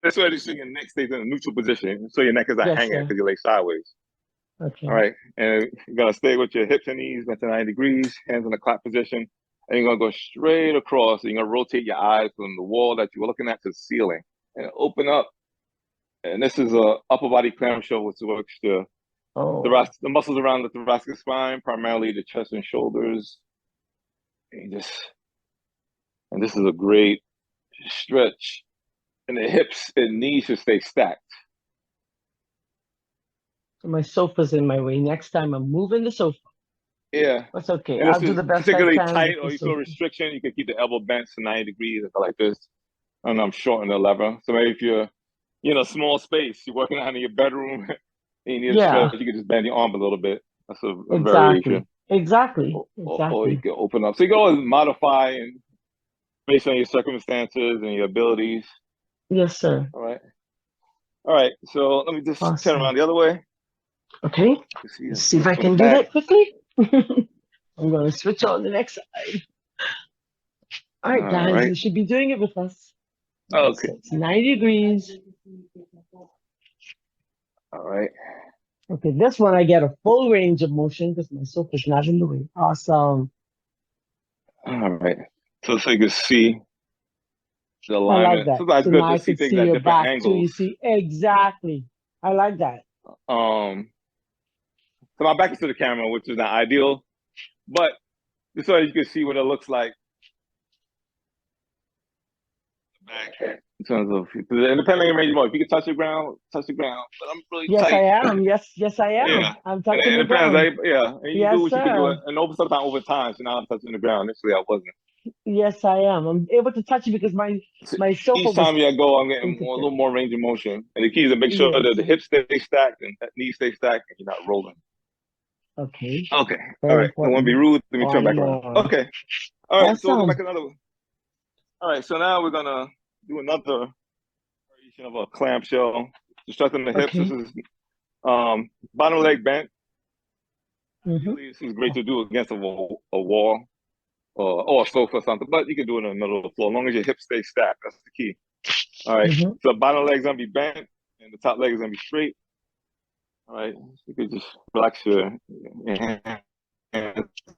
This way, so your neck stays in a neutral position. So your neck is not Yes, hanging sir. because you lay sideways. All Okay. right. And you're going to stay with your hips and knees bent to 90 degrees, hands in the clap position. And you're going to go straight across. And you're going to rotate your eyes from the wall that you were looking at to the ceiling and open up. And this is a upper body clamshell, which works Oh, the muscles around the thoracic spine, primarily the chest and shoulders. And this is a great stretch. And the hips and knees should stay stacked. so my sofa's in my way. Next time I'm moving the sofa. Yeah. That's okay. And I'll this do is the best I particularly can tight with the or you feel sofa. restriction, you can keep the elbow bent to 90 degrees if like this. And I'm shortening the lever. So maybe if you're in a small space, you're working out in your bedroom and you need to stretch, Yeah, you can just bend your arm a little bit. That's a exactly. variation. Exactly. Or you Exactly. can open up. So you can always modify and based on your circumstances and your abilities. Yes, sir. All right. All right. So let me just turn Awesome. around the other way. Okay. You see Let's this see if I from the can do back. that quickly. I'm going to switch on the next side. All right, All guys, right. you should be doing it with us. Okay. So it's 90 degrees. All right. Okay, this one I get a full range of motion because my sofa's not in the way. Awesome. All right. So you can see the I like alignment. that. Sometimes So it's good now to I see can things see at your different back too. You angles. see exactly. I like that. Um, so my back is to the camera, which is not ideal, but just so you can see what it looks like back in terms of, and depending on your range of motion, if you can touch the ground, touch the ground. But I'm really Yes, I tight. am. Yes, yes, I am. Yeah. I'm And touching it the depends. ground. Yeah. And you do Yes, what you can do. sir. And over sometimes over time. So now I'm touching the ground. Initially, I wasn't. Yes, I am. I'm able to touch it because So my sofa each was time I go, I'm getting more, a little incomplete. more range of motion. And the key is to make sure that Yes. the hips stay stacked and that knees stay stacked and you're not rolling. Okay. Okay. All Very right. Don't want to be important. rude. Let me turn On back and around. on. Okay. All right. So we'll go back Awesome. another one. All right. So now we're going to do another variation of a clamshell. To strengthen the hips. This Okay. is bottom leg bent. Mm-hmm. Ideally, this is great to do against a wall or a sofa or something, but you can do it in the middle of the floor as long as your hips stay stacked. That's the key. All right. Mm-hmm. So bottom leg's gonna be bent and the top leg is gonna be straight. All right. You can just relax your hands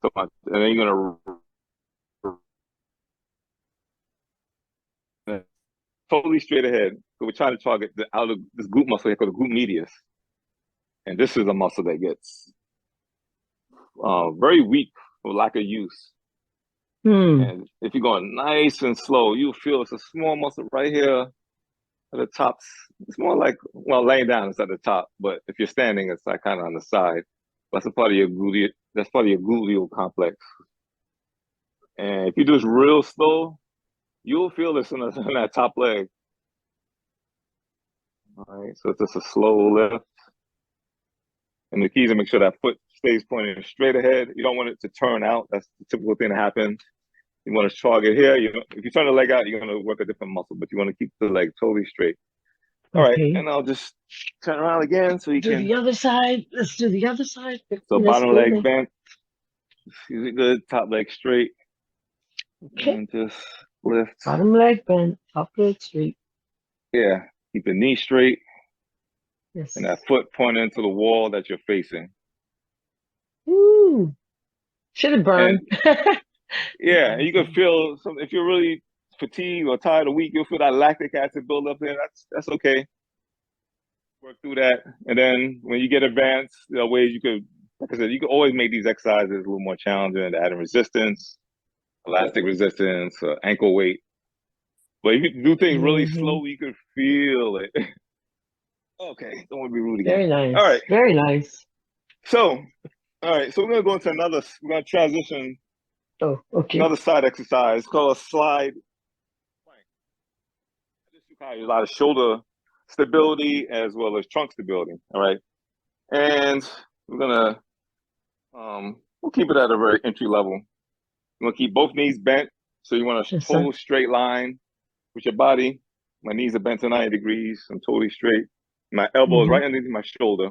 so much. And then you're gonna totally straight ahead. So we're trying to target the outer this glute muscle here called the glute medius. And this is a muscle that gets very weak for lack of use. Hmm. And if you're going nice and slow, you'll feel it's a small muscle right here at the top. It's more like, well, laying down it's at the top, but if you're standing, it's like kind of on the side. That's a part of your gluteal. That's part of your gluteal complex. And if you do this real slow, you'll feel this in that top leg. All right, so it's just a slow lift. And the key is to make sure that foot stays pointing straight ahead. You don't want it to turn out. That's the typical thing that happens. You want to target here. If you turn the leg out, you're going to work a different muscle, but you want to keep the leg totally straight. All right, Okay. and I'll just turn around again so you Do can. the other side. Let's do the other side. So Let's bottom go leg there. bent, good. Top leg straight, Okay. and just lift. Bottom leg bent. Top leg straight. Yeah, keep the knee straight and Yes. that foot pointing to the wall that you're facing. Woo. Should have And burned. yeah, and you can Awesome. feel some if you're really fatigued or tired or weak, you'll feel that lactic acid build up there. That's okay. Work through that, and then when you get advanced, there are ways you could, like I said, you can always make these exercises a little more challenging, adding resistance, elastic resistance, ankle weight. But if you do things really Mm-hmm. slow, you can feel it. Okay, don't want to be rude again. Very All right, nice. Very nice. so all right, so we're gonna go into another. We're gonna transition Oh, okay. another side exercise called a slide plank. This requires a lot of shoulder stability as well as trunk stability. All right, and we're gonna we'll keep it at a very entry level. We're gonna keep both knees bent, so you want a Yes, sir. total straight line with your body. My knees are bent to 90 degrees. I'm totally straight. My elbow is Mm-hmm. right underneath my shoulder.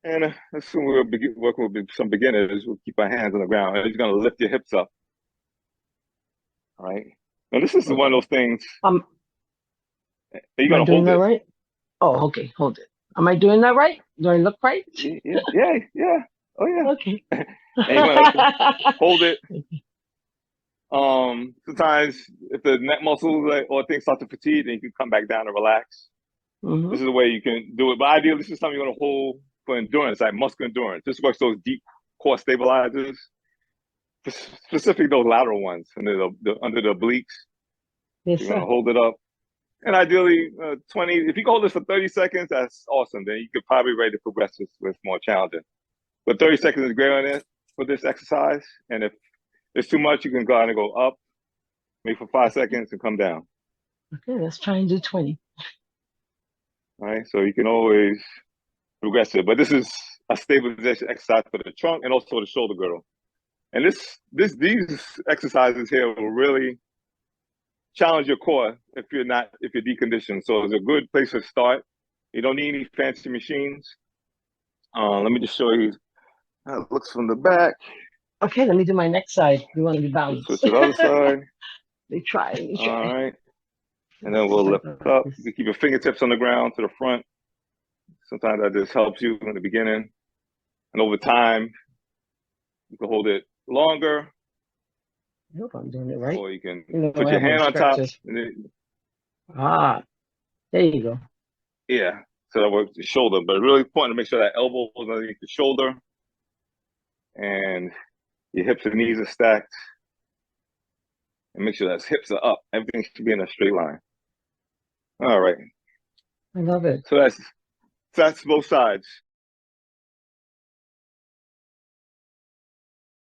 And assume we'll be working with some beginners. We'll keep our hands on the ground. And you're going to lift your hips up. All right. Now, this is one of Okay. those things. Um, You Am I gotta doing hold that it. right? Oh, okay. Hold it. Am I doing that right? Do I look right? Yeah. Oh yeah. Okay. And you're gonna hold it. Sometimes if the neck muscles or things start to fatigue, then you can come back down and relax. Mm-hmm. This is the way you can do it. But ideally, this is something you're gonna hold for endurance, like muscle endurance. This works those deep core stabilizers, specifically those lateral ones under the obliques. Yes, You're gonna sir. hold it up. And ideally, 20, if you can hold this for 30 seconds, that's awesome. Then you could probably ready to progress this with more challenging. But 30 seconds is great on it for this exercise. And if it's too much, you can go out and go up, maybe for 5 seconds and come down. Okay, let's try and do 20. All right. So you can always progress it. But this is a stabilization exercise for the trunk and also the shoulder girdle. And these exercises here will really challenge your core if you're deconditioned. So it's a good place to start. You don't need any fancy machines. Let me just show you how it looks from the back. Okay, let me do my next side. You want to be Let's balanced. switch to the other side. Let me try. All right. And then we'll lift up. You can keep your fingertips on the ground to the front. Sometimes that just helps you in the beginning. And over time, you can hold it longer. I hope I'm doing it right. Or you can I put your have my hand on top. stretches. There you go. Yeah. So that works the shoulder. But really important to make sure that elbow is underneath the shoulder. And your hips and knees are stacked. And make sure that hips are up. Everything should be in a straight line. All right. I love it. So that's both sides.